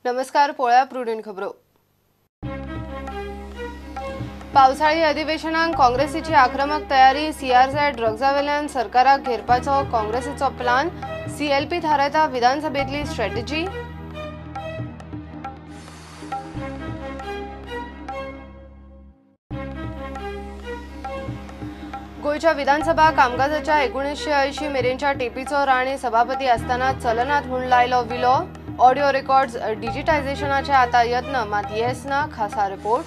नमस्कार. पोळ्या प्रुडंट खबरो. पावसाळी अधिवेशनाक काँग्रेसीची आक्रमक तयारी. सीआरझेड ड्रग्जावेल्यान सरकाराक घेरपाचो काँग्रेसीचो प्लान. सीएलपी थारायता विधानसभेतली स्ट्रॅटेजी. गोयच्या विधानसभा कामकाजाच्या 1980 मेरेनच्या टेपीचो राणे सभापती असताना चलनात म्हूण लायलो विलो. ऑडिओ रेकॉर्ड्स डिजिटायझेशनाचे आता यत्न, मात येस ना. खासा रिपोर्ट.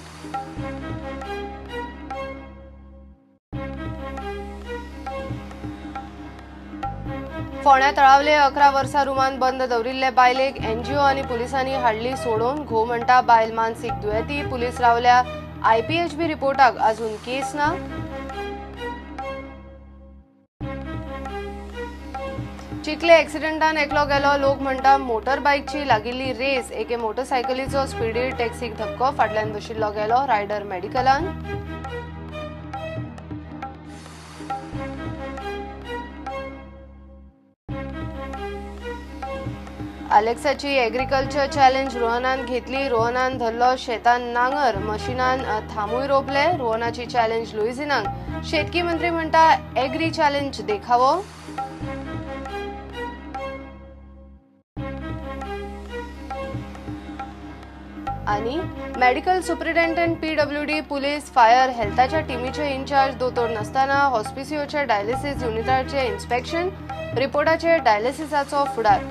फोंड्या तळावले 11 वर्सां रुमान बंद दवरिल्ले बायलेक एनजीओ आनी पुलिसांनी हाडली सोडून. घोव म्हणटा बायल मानसीक दुयेंती. पुलीस रावल्या. आयपीएचबी रिपोर्टाक अजून केस ना. चिखले एक्सिडेंटान एकलो गेलो. लोक म्हणटा मोटर बायकची लागिल्ली रेस. एके मोटरसायकलीचो स्पीडीर टॅक्सीक धक्को. फाटल्यान बशिल्लो गेलो. रायडर मेडिकलान. अलेक्साची एग्रीकल्चर चॅलेंज रोहनान घेतली. रोहनान धरलो शेतान नांगर. मशिनान थांबूय रोपले. रोहनाची चॅलेंज लुईझिनाक. शेतकी मंत्री म्हणटा एग्री चॅलेंज देखावो. आणि medical superintendent PWD, police, fire, हेल्थाच्या टीमीचे इन्चार्ज दोतोर नसताना हॉस्पिसिओच्या डायलिसीस युनिटाचे इन्स्पेक्शन. रिपोर्टाचे डायलिसिसाचो फुडार.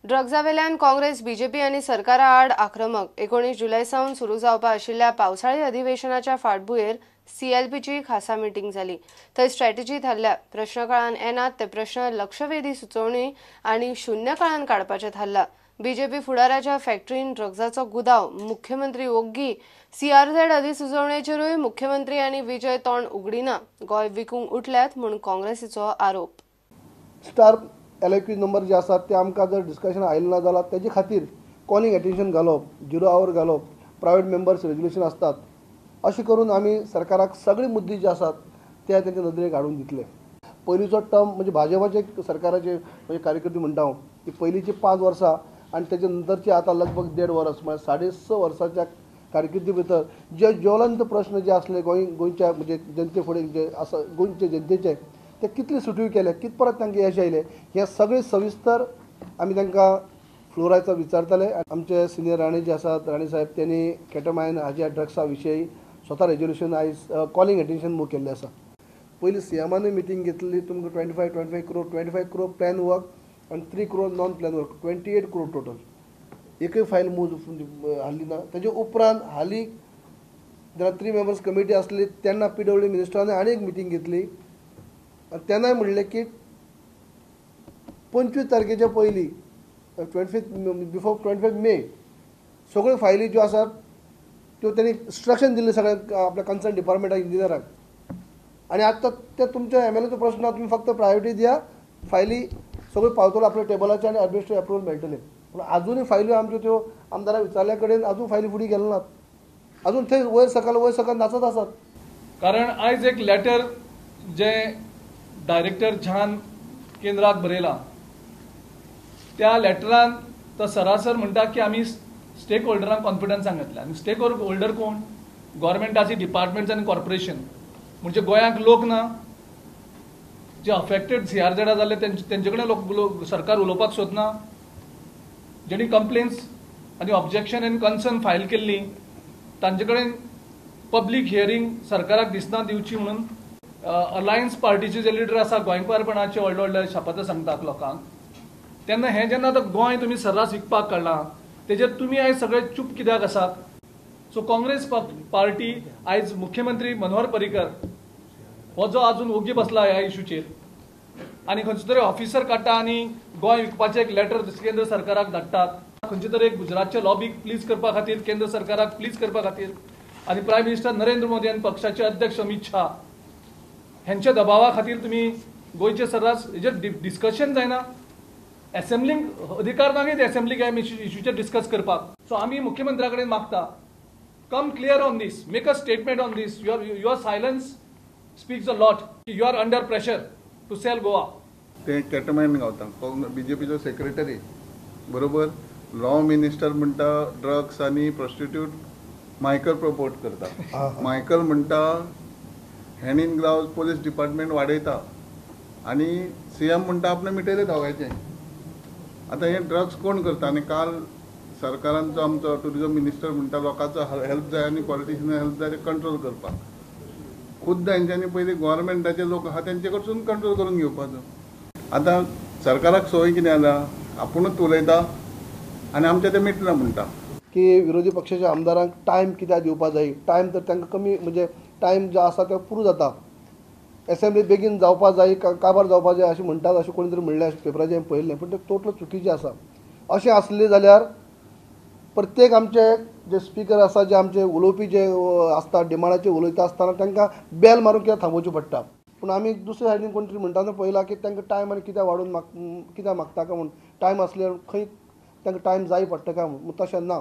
ड्रग्जावेल्यान काँग्रेस, बीजेपी आनी सरकारा आड आक्रमक. 19 जुलय सावन सुरू जावपा आशिल्ल्या पावसाळी अधिवेशनाच्या फाटभुंयेर सीएलपीची खासा मिटींग जाली. थंय स्ट्रॅटेजी थारल्या. प्रश्नकाळान येनात ते प्रश्न, लक्षवेधी सुचोवणी आनी शुन्य काळान काडपाचे थारला. बीजेपी फुडाऱ्याच्या फॅक्टरीन ड्रग्जाचो गुदाव. मुख्यमंत्री ओग्गी. सीआरझेड अधिसुचोवणेचेरूय मुख्यमंत्री आनी विजय तोंड उगडिना. गोंय विकूंक उठल्यात म्हूण काँग्रेसीचो आरोप. स्टार LIQ नंबर जे आसात ते आमकां जर डिस्कशन आयले ना जाल्यार तेजे खातीर कॉलिंग एटेन्शन घालप, 0 आवर घालप, प्रायवेट मेंबर्स रेजोल्युशन आसतात. अशें करून आमी सरकाराक सगळे मुद्दे जे आसात ते तेंच्या नदरेक हाडून दितले. पयलींचो टर्म म्हणजे भाजपाचे सरकाराचे म्हणजे कार्यकर्ते म्हणटा हांव की पयलींची 5 वर्सां आनी तेजे नंतरची आतां लगभग 1.5 वर्स म्हळ्यार 6.5 वर्साच्या कारकिर्दी भितर जे ज्वलंत प्रश्न जे आसले गोंयच्या म्हणजे जनते फुडें जे आसा गोंयचे जनतेचे ते कितले सुटवी केले, कितपरत तांकां यश आयलें हें सगळें सविस्तर आमी तांकां फ्लोरायचा विचारतले. आमचे सिनियर राणे जे आसात, राणे साहेब, त्यांनी केटमायन हाज्या ड्रग्सा विशयी स्वता रेजोल्युशन आयज कॉलिंग एटेन्शन मूव केल्लें आसा. पयलीं सीएमानूय मिटींग घेतली. तुमकां 25 करोड प्लॅन वर्क आनी 3 crore non plan work, 28 crore total. एकूय फायल मूव हाडली ना. तेजे उपरांत हालीं जेन्ना 3 मेंबर्स कमिटी आसली तेन्ना PWD मिनिस्टरान आनी एक मिटींग घेतली. तेन्नाय म्हणलें की 25 तारखेच्या पयलीं 25 मे सगळ्यो फायली ज्यो आसात त्यो त्यांनी इंस्ट्रक्शन दिल्ले सगळ्या आपल्या कन्सर्न डिपार्टमेंटाक, इंजिनियराक. आनी आतां ते तुमच्या MLAचो प्रश्न ना, तुमी फक्त प्रायोरिटी दिया. फायली सगळ्यो पावतल्यो आपल्या टेबलाचेर आनी एडमिनिस्ट्रेटिव्ह अप्रुवल मेळटलें. पूण आजुनूय फायल्यो आमच्यो त्यो आमदाराक विचारल्या कडेन अजून फायली फुडें गेले नात. अजून थंय वयर सकल नाचत आसात. कारण आयज एक लेटर जे डायरेक्टर झान केंद्राक बरयला त्या लेटरान तो सरासर म्हणटा की आमी स्टेक होल्डरांक कॉन्फिडन्सान घातल्या. आनी स्टेक होल्डर कोण? गव्हर्मेंटाची डिपार्टमेंट्स आनी कॉर्पोरेशन. म्हणजे गोंयांक लोक ना जे अफेक्टेड सीआरझेडा जाल्ले तेंचे कडेन लोक सरकार उलोवपाक सोदना. जेणी कंप्लेन्स आनी ऑब्जेक्शन आनी कन्सर्न फायल केल्ली तांचे कडेन पब्लीक हियरींग सरकाराक दिसना दिवची म्हणून अलायन्स पार्टीचे जे लिडर आसा गोंयकारपणाचे व्हडले व्हडले शपथ सांगतात लोकांक. तेन्ना हें जेन्ना आतां गोंय तुमी सर्रास विकपाक काडलां तेजेर तुमी आयज सगळे चूप कित्याक आसात? सो काँग्रेस पार्टी आयज मुख्यमंत्री मनोहर पर्रीकर हो जो आजून ओगी बसला ह्या इशूचेर आनी खंयचो तरी ऑफिसर काडटा आनी गोंय विकपाचें एक लेटर केंद्र सरकाराक धाडटात. खंयचे तरी एक गुजरातच्या लॉबीक प्लीज करपा खातीर, केंद्र सरकाराक प्लीज करपा खातीर आनी प्रायम मिनिस्टर नरेंद्र मोदी आनी पक्षाचे अध्यक्ष अमित शाह हेंच्या दबावा खातीर तुमी गोंयचे सर्रास हेजेर डिस्कशन जायना. असेंब्लीक अधिकार ना असेंब्लीक ह्या इशूचेर डिस्कस करपाक. सो आमी मुख्यमंत्र्या कडेन मागता come clear on this, make a statement on this. Your silence speaks a lot. You are under pressure. To sell Goa. ते कॅटमायन गावता BJPचो सेक्रेटरी बरोबर लॉ मिनिस्टर म्हणटा ड्रग्स आनी प्रॉस्टिट्यूट मायकल प्रपोर्ट करता. मायकल म्हणटा hand in gloves police department वाडयता आनी CM म्हणटा आपणे मिटयले दोगांयचे. आतां हे ड्रग्स कोण करता आनी काल सरकारांचो आमचो टुरिझम मिनिस्टर म्हणटा लोकांचो हेल्प जाय आनी पॉलिटिशियन हेल्प जाय ते कंट्रोल करपाक. खुद्द हेंच्यांनी पयलीं गोव्हर्मेंटाचे लोक आहा तेंचे कडसून कंट्रोल करून घेवपाचो. आतां सरकाराक संवय कितें जाला आपुणूच उलयता आनी आमचें तें मिटना म्हणटा की विरोधी पक्षाच्या आमदारांक टायम कित्याक दिवपा जाय. टायम तर तांकां कमी म्हणजे टायम जो आसा तो पुरो जाता. असेंब्ली बेगीन जावपा जाय काबार जावपा जाय अशें म्हणटात अशें कोणी तरी म्हणलें पेपराचेर हांवें पळयल्लें पूण तें टोटल चुकीचें आसा. अशें आसलें जाल्यार प्रत्येक आमचे जे स्पीकर आसा जे आमचे उलोवपी जे आसता डिमांडाचेर उलयता आसतना तांकां बेल मारून कित्याक थांबोवचें पडटा. पूण आमी दुसऱ्या सायडीन कोण तरी म्हणटाना पळयलां की तांकां टायम आनी कित्याक वाडून कित्याक मागता काय म्हूण. टायम आसल्यार खंय तांकां टायम जाय पडटा काय म्हूण तशें ना.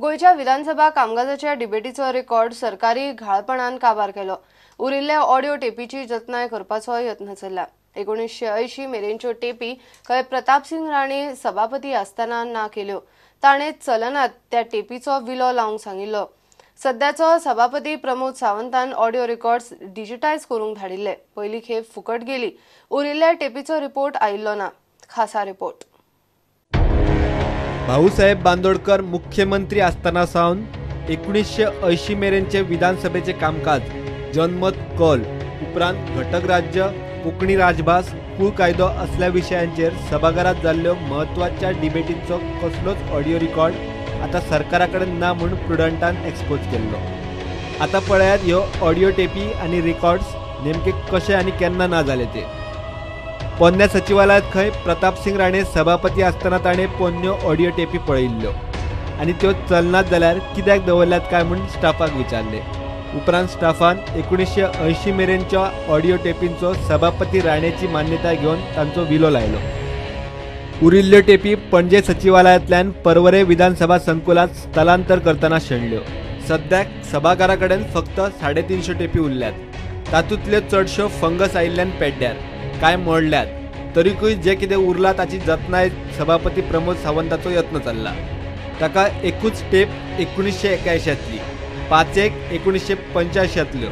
गोयच्या विधानसभा कामकाजाच्या डिबेटीचो रेकॉर्ड सरकारी घाळपणान काबार केलो. उरिल्ल्या ऑडिओ टेपीची जतनाय करपाचो यत्न चल्ला. 1980 मेरेनच्यो टेपी खंय प्रताप सिंग राणे सभापती आसतना ना केल्यो. ताणें चलनात त्या टेपीचो विलो लावंक सांगिल्लो. सध्याचो सभापती प्रमोद सावंतान ऑडिओ रेकॉर्ड्स डिजिटायज करूंक धाडिल्ले. पयली खेप फुकट गेली. उरिल्ल्या टेपीचो रिपोर्ट आयिल्लो ना. खासा रिपोर्ट. भाऊसाहेब बांदोडकर मुख्यमंत्री आसतना सावन 1980 मेरेनचे विधानसभेचे कामकाज जनमत कौल उपरांत घटक राज्य कोंकणी राजभास कुळ कायदो असल्या विशयांचेर सभाघरात जाल्ल्यो म्हत्वाच्या डिबेटींचो कसलोच ऑडिओ रेकॉर्ड आता सरकारा कडेन ना म्हूण प्रुडंटान एक्सपोज केल्लो. आता पळयात ह्यो ऑडिओ टेपी आनी रेकॉर्ड्स नेमके कशे आनी केन्ना ना जाले ते. पोन्न्या सचिवालयात खंय प्रताप सिंग राणे सभापती आसतना ताणें पोन्न्यो ऑडिओ टेपी पळयल्ल्यो आनी त्यो चलनात जाल्यार कित्याक दवरल्यात काय म्हूण स्टाफाक विचारले. उपरांत स्टाफान 1980 मेरेनच्या ऑडिओ टेपींचो सभापती राणेची मान्यताय घेवन तांचो विलो लायलो. उरिल्ल्यो टेपी पणजे सचिवालयांतल्यान परवरे विधानसभा संकुलात स्थलांतर करतना शेणल्यो. सद्याक सभाघरा कडेन फक्त 350 टेपी उरल्यात. तातूंतल्यो चडश्यो फंगस आयिल्ल्यान पेड्ड्यात, कांय मोडल्यात. तरीकूय जे कितें उरला ताची जतनाय सभापती प्रमोद सावंताचो यत्न चल्ला. ताका एकूच टेप 1981तली, 5 1985तल्यो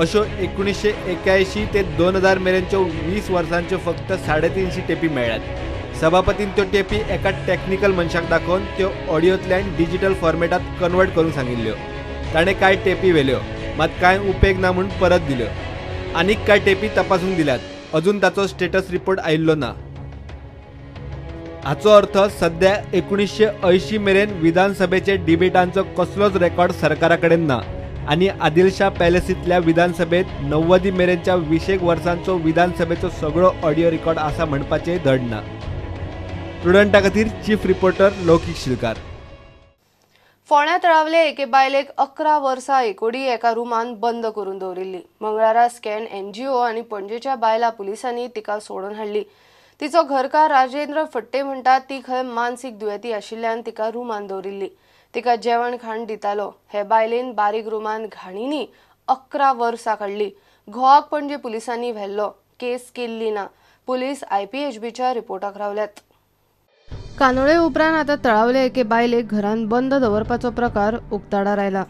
अश्यो 1981 ते 2000 मेरेनच्यो 20 वर्सांच्यो फक्त 350 टेपी मेळ्ळ्यात. सभापतीन त्यो टेपी एका टॅक्निकल मनशाक दाखोवन त्यो ऑडिओंतल्यान डिजिटल फॉर्मेटात कन्वर्ट करूंक सांगिल्ल्यो. ताणें कांय टेपी व्हेल्यो, मात कांय उपेग ना म्हूण परत दिल्यो. आनीक कांय टेपी तपासूंक दिल्यात. अजून ताचो स्टेटस रिपोर्ट आयिल्लो ना. हाचो अर्थ सध्या 1980 मेरेन विधानसभेचे डिबेटांचो कसलोच रेकॉर्ड सरकारा कडेन ना आनी आदिलशाह पॅलेसींतल्या विधानसभेत 90 मेरेनच्या 20 वर्सांचो विधानसभेचो सगळो ऑडिओ रेकॉर्ड आसा म्हणपाचें धड ना. प्रुडंटा खातीर चीफ रिपोर्टर लौकीक शिलकार. फोंड्या तळावले एके बायलेक 11 वर्सां एकोडी एका रुमान बंद करून दवरिल्ली. मंगळारा स्कॅन NGO आनी पणजेच्या बायला पुलिसांनी तिका सोडून हाडली. तिचो घरकार राजेंद्र फट्टे म्हणटा ती खंय मानसीक दुयेंती आशिल्ल्यान तिका रुमान दवरिल्ली. तिका जेवण खाण दितालो. हे बायलेन बारीक रुमान घाणींनी 11 वर्सां काडली. घोवाक पणजे पुलिसांनी व्हेल्लो. केस केल्ली ना. पुलीस IPHBच्या रिपोर्टाक रावल्यात. कानोळे उपरांत आता तळावले एके बायलेक घरान बंद दवरपाचो प्रकार उक्ताडार आयला.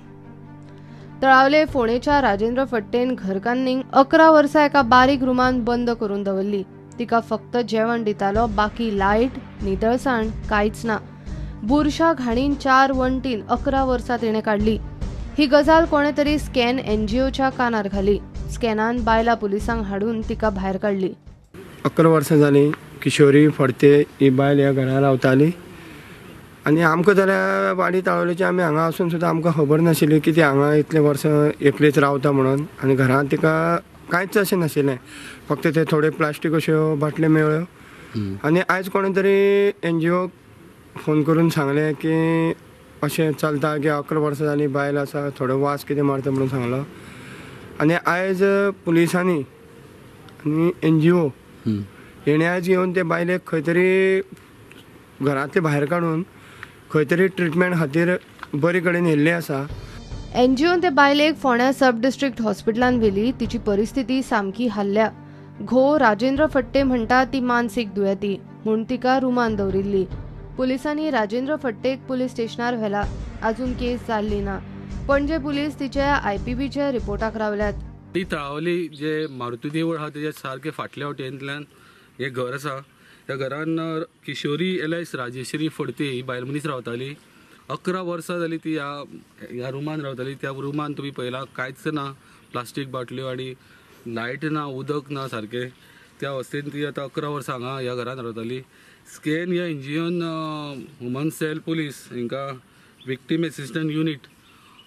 तळावले फोणेच्या राजेंद्र फट्टेन घरकान्नीक 11 वर्सां एका बारीक रुमान बंद करून दवरली. तिका फक्त जेवण दितालो, बाकी लायट, नितळसाण कांयच ना. बुरशा घाणीन 4 वण्टीन 11 वर्सां तिणें काडली. ही गजाल कोणे तरी स्कॅन NGOच्या कानार घाली. स्कॅनान बायला पुलिसांक हाडून तिका भायर काडली. 11 वर्सां जालीं किशोरी फडते ही बायल ह्या घरा रावताली आनी आमकां जाल्यार वाडी ताळवलेची आमी हांगा आसून सुद्दां आमकां खबर नाशिल्ली की ती हांगा इतले वर्सां एकलीच रावता म्हणून. आनी घरांत तिका कांयच अशें नाशिल्लें, फक्त ते थोडे प्लास्टीक अश्यो बाटल्यो मेळ्ळ्यो. आनी आयज कोणे तरी NGO फोन करून सांगलें की अशें चलता की 11 वर्सां जालीं बायल आसा, थोडो वास कितें मारता म्हणून सांगलो. आनी आयज पुलिसांनी आनी NGO हेणे आयज येवन ते बायलेक खंय तरी घरांतले भायर काडून खंय तरी ट्रिटमेंट खातीर बरे कडेन व्हेल्ली आसा. एनजीओन ते बायलेक फोंड्या सब डिस्ट्रिक्ट हॉस्पिटलांत व्हेली. तिची परिस्थिती सामकी हाल्ल्या. घो राजेंद्र फट्टे म्हणटा ती मानसीक दुयेंती म्हूण तिका रुमान दवरिल्ली. पुलिसांनी राजेंद्र फट्टेक पुलीस स्टेशनार व्हेला. अजून केस जाल्ली ना. पणजे पुलीस तिच्या IPBच्या रिपोर्टाक रावल्यात. ती तळावली जे मारुती देवूळ आहा तेजे सारके फाटल्या वटेंतल्यान हे घर आसा. त्या घरान किशोरी एलायस राजेश्री फडते ही बायल मनीस रावताली. 11 वर्सां जाली ती ह्या रुमान रावताली. त्या रुमान तुम्ही पळयला कांयच ना, प्लास्टीक बाटल्यो आनी लायट ना, उदक ना सारके. त्या अवस्थेन ती आतां 11 वर्सां हांगा ह्या घरान रावताली. स्कॅन ह्या एनजीओन वुमन सेल पुलीस हांकां विक्टीम एसिस्टंट युनिट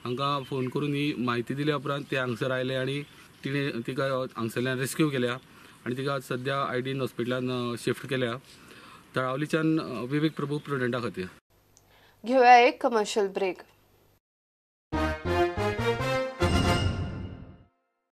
हांकां फोन करून ही म्हायती दिल्या उपरांत ते हांगसर आयले आनी तिणें तिका हांगसरल्यान रेस्क्यू केल्या आनी तिका सद्या आयडीन हॉस्पिटलान शिफ्ट केल्या तळावलीच्यान विवेक प्रभू प्रुडंटा खातीर. घेऊया एक कमर्शियल ब्रेक.